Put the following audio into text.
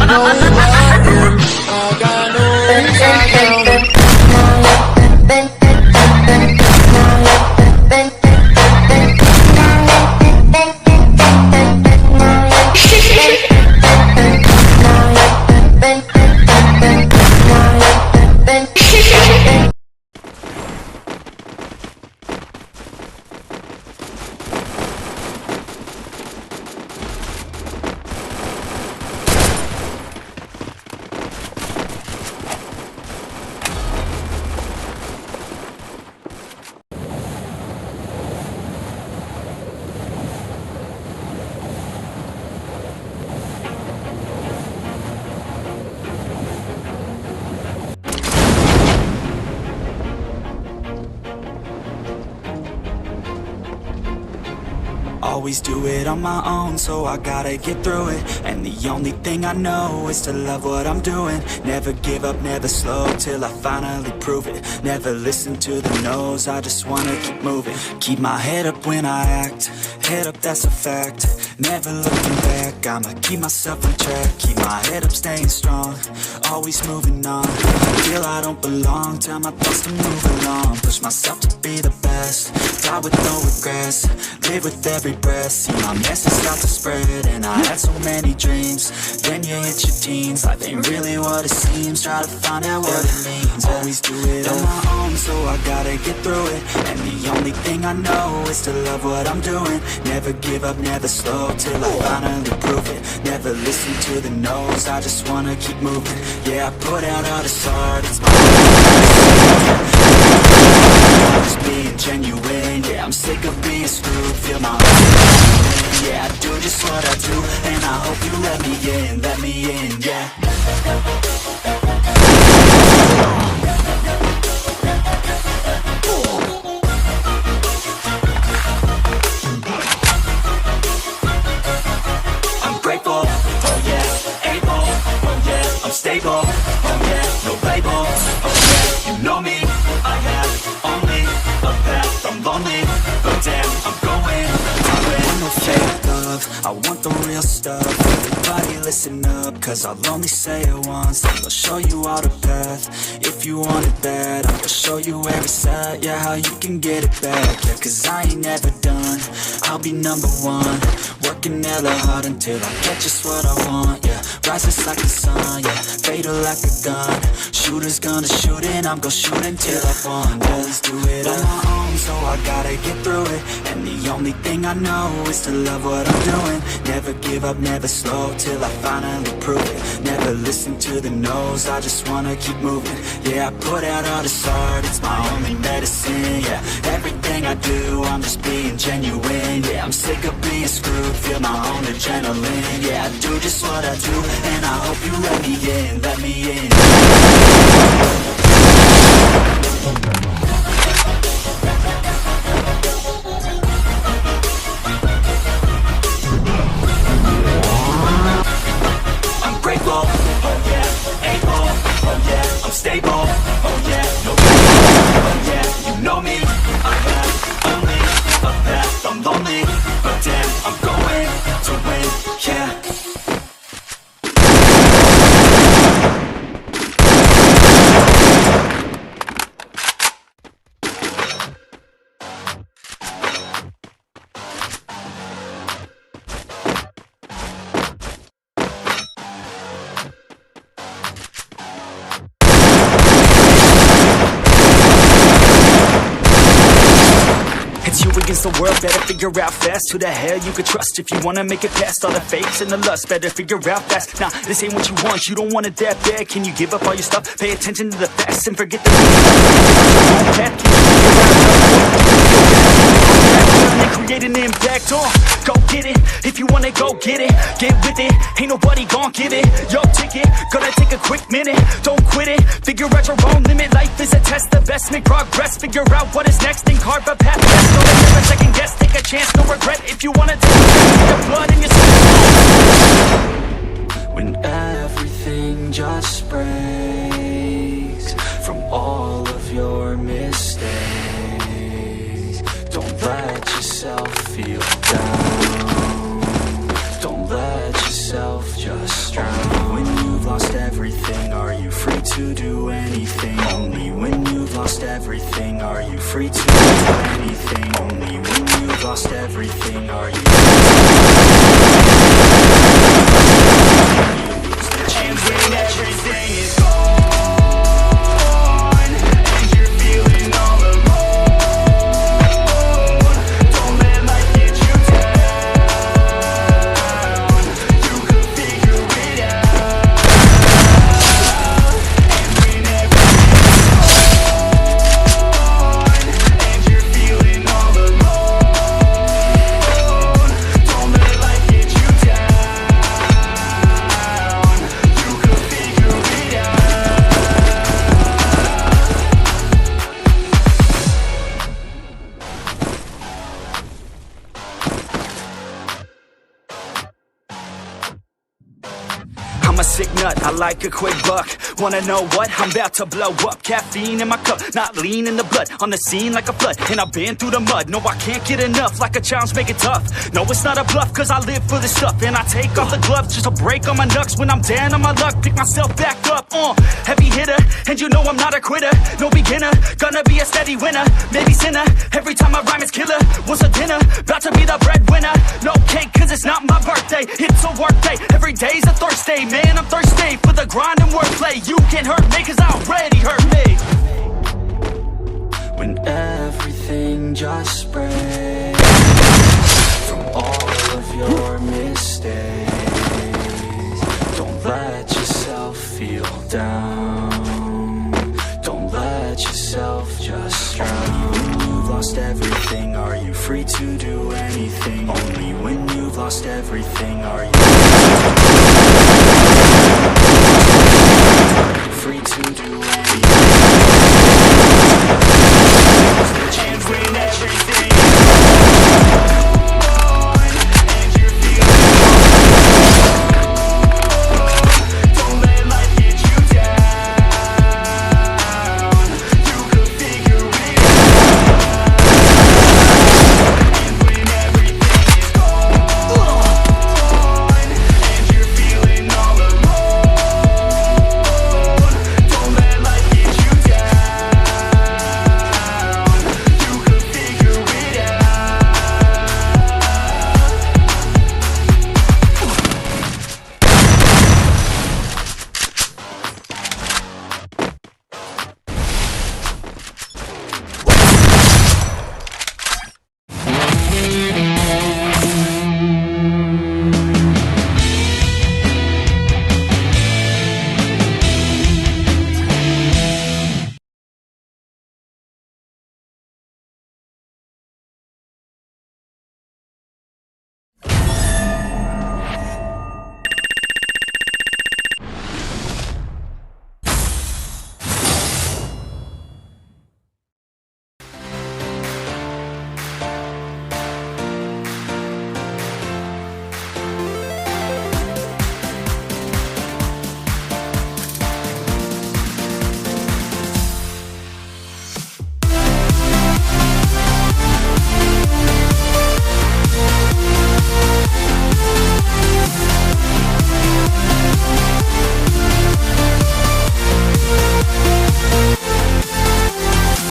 know who I am. I got no inside down. Always do it on my own, so I gotta get through it. And the only thing I know is to love what I'm doing. Never give up, never slow, till I finally prove it. Never listen to the no's, I just wanna keep moving. Keep my head up when I act, head up, that's a fact. Never looking back, I'ma keep myself on track. Keep my head up, staying strong, always moving on. Feel I don't belong, tell my thoughts to move along. Push myself to be the best, die with no regrets. Live with every breath, see my message start to spread. And I had so many dreams, then you hit your teens. Life ain't really what it seems, try to find out what it means. Always do it on my own, so I gotta get through it. And the only thing I know is to love what I'm doing. Never give up, never slow, till I finally prove it. Never listen to the no's, I just wanna keep moving. Yeah, I put out all this art, it's my just being genuine. Yeah, I'm sick of being screwed, feel my heart. Yeah, I do just what I do, and I hope you let me in, yeah. I'm grateful, oh yeah, able, oh yeah, I'm stable, oh yeah, no label, oh yeah, you know me, I have only a path, I'm lonely, but damn, I'm going to win. I want no fake love, I want the real stuff. Everybody listen up, cause I'll only say it once, then I'll show you all the path. If you want it bad, I'll show you every side, yeah, how you can get it back. Yeah, cause I ain't never done, I'll be number one. Working hella hard until I get just what I want, yeah. Rises like the sun, yeah, fatal like a gun. Shooter's gonna shoot and I'm gonna shoot until I won. Always do it on my own, so I gotta get through it. And the only thing I know is to love what I'm doing. Never give up, never slow, till I finally prove it. Never listen to the no's, I just wanna keep moving. Yeah, I put out all this art, it's my only medicine, yeah. Everything I do, I'm just being genuine. Yeah, I'm sick of being screwed, feel my own adrenaline. Yeah, I do just what I do, and I hope you let me in, let me in. I'm grateful, oh yeah, able, oh yeah, I'm stable, oh yeah, no problem, oh yeah, you know me, I have only a path, I'm lonely, but damn, I'm going to win, yeah. It's you against the world, better figure out fast who the hell you could trust. If you wanna make it past all the fakes and the lust, better figure out fast. Nah, this ain't what you want, you don't want it that bad. Can you give up all your stuff, pay attention to the facts, and forget the path? Create an impact, go get it. If you want it, go get it, get with it. Ain't nobody gon' give it your ticket. Gonna take a quick minute, don't quit it. Figure out your own limit, life is a test. The best make progress, figure out what is next and carve a path. Don't never second guess, take a chance, no regret. If you wanna take a chance, your blood in your sweat. When everything just breaks from all of your mistakes, don't let yourself feel down, don't let yourself just drown. When you free to do anything? Only when you've lost everything are you and when everything is gone and you're feeling all alone, don't let life get you down. You could figure it out. And when everything is gone and you're feeling all alone, don't let life get you down. You could figure it out. I'm a sick nut, I like a quick buck. Wanna know what? I'm about to blow up. Caffeine in my cup, not lean in the blood. On the scene like a flood, and I've been through the mud. No, I can't get enough, like a challenge, make it tough. No, it's not a bluff, cause I live for this stuff. And I take off the gloves just to break all my knucks. When I'm down on my luck, pick myself back up. Heavy hitter, and you know I'm not a quitter. No beginner, gonna be a steady winner. Maybe sinner, every time I rhyme is killer. What's a dinner? About to be the breadwinner. No cake, cause it's not my birthday. It's a work day, every day's a Thursday. Man, I'm thirsty for the grind and wordplay. You can't hurt me, cause I already hurt me. When everything just breaks from all of your mistakes, don't let yourself feel down. Don't let yourself just drown. When you've lost everything, are you free to do anything? Only when you've lost everything are you free to do